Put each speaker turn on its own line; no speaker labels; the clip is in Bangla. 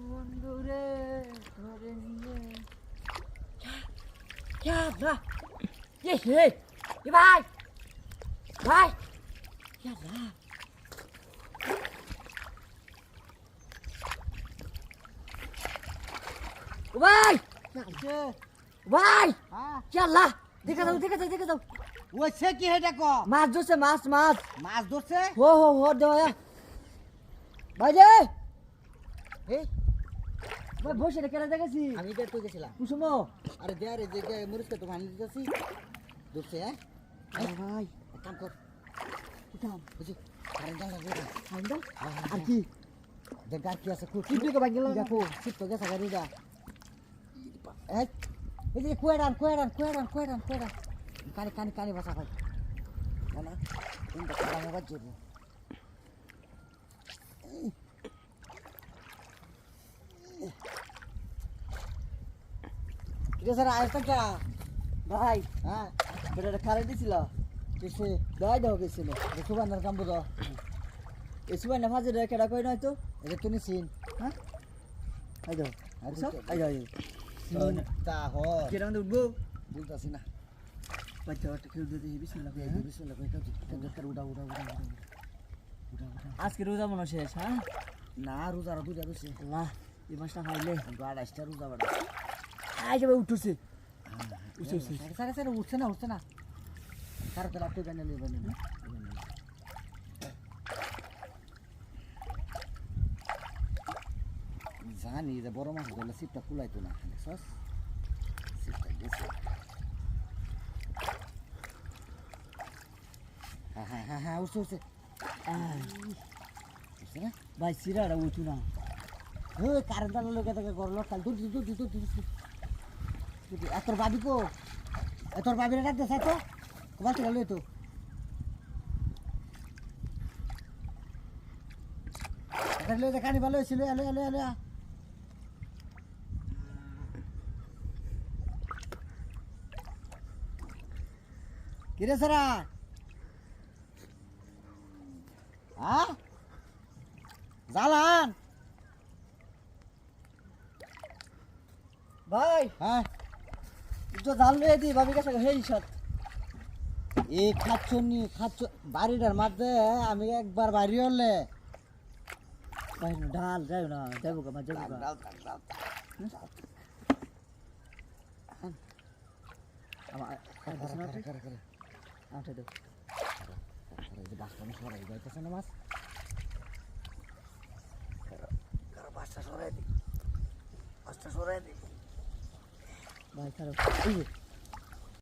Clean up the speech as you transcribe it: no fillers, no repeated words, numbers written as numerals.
বন্ধুরে ধরে নিয়ে ইয়াল্লাহ ये हे ये भाई भाई याल्लाह भाई भाई याल्लाह देखा जाओ
ওইছে কি হেডা ক
মাছ ধরছে মাছ
মাছ ধরছে
हो दया भाई रे ए ভাই বসে রে কেন দেখেছি
আমি তো তুই গেছিলাম
কুসুমো
আরে দে আরে যে মরিচকে তো ভাঙি দিতেছি ধরছে হ্যাঁ
আরে ভাই
এক কাম কর
কি কাম
বুঝি কারেন্ট জানলা দিয়ে
আইন্দা আর কি
দেখ আর কি আছে খুব
কি দিকে বাগিলা
দেখো সিট তো গেছে গাড়িটা এই যে কোয়েডান কানি বাসা ভাই না কোনটা কাটা বাজ যাবে
কিরে স্যার আইতা কা ভাই
হ্যাঁ
বেটা কারে দিছিল
কিসে
দাই দাও গেছিল
দেখো বানার কাম বুঝো
এসুবা না ফাজে রে কেডা কই নাই তো
এটা তুমি সিন
হ্যাঁ আই দাও
আই
আই
সিন তা হ
কিরা মধ্যে উঠবো
বলতাছি না
বাচ্চা বাচ্চা খেল দিতে বিসমিল্লাহ
এই বিসমিল্লাহ কই কাজ উড়া
আজকে রোজা মনে শেষ হ্যাঁ
না রোজা দুইটা রয়েছে
আল্লাহ এই মাছটা খাইলে
আড়াইশটা রোজা বাড়া
আই যাবে উঠছে
সাড়ে উঠছে না সাড়ে তেলা একটু জানিয়ে নেবেন জানি যে বড় মাছ ধরলে সিটটা কুলাইতো না দেখছস সিটটা গেছে হ্যাঁ উঠছে উঠছে না
ভাই সিরাটা উঠু না
কারেন্ট আলো লোকে তাকে গরল কাল দূর তোর বাবি কো তোর বাবিরা ডাকতে চাই তো কবার থেকে লই তো এটা লই দেখানি ভালো হয়েছিল এলো কিরে সারা হ্যাঁ জালান
ভাই
হ্যাঁ
তো জাল লয়ে দি ভাবি কাছে হেই সাত
এই খাচ্ছ বাড়িটার মধ্যে আমি একবার বাড়ি হলে
ভাই ডাল যাই না যাবো কা মা যাবো কা আমার আটা দাও
বাসটা সরাই দি
ভাই খারাপ এই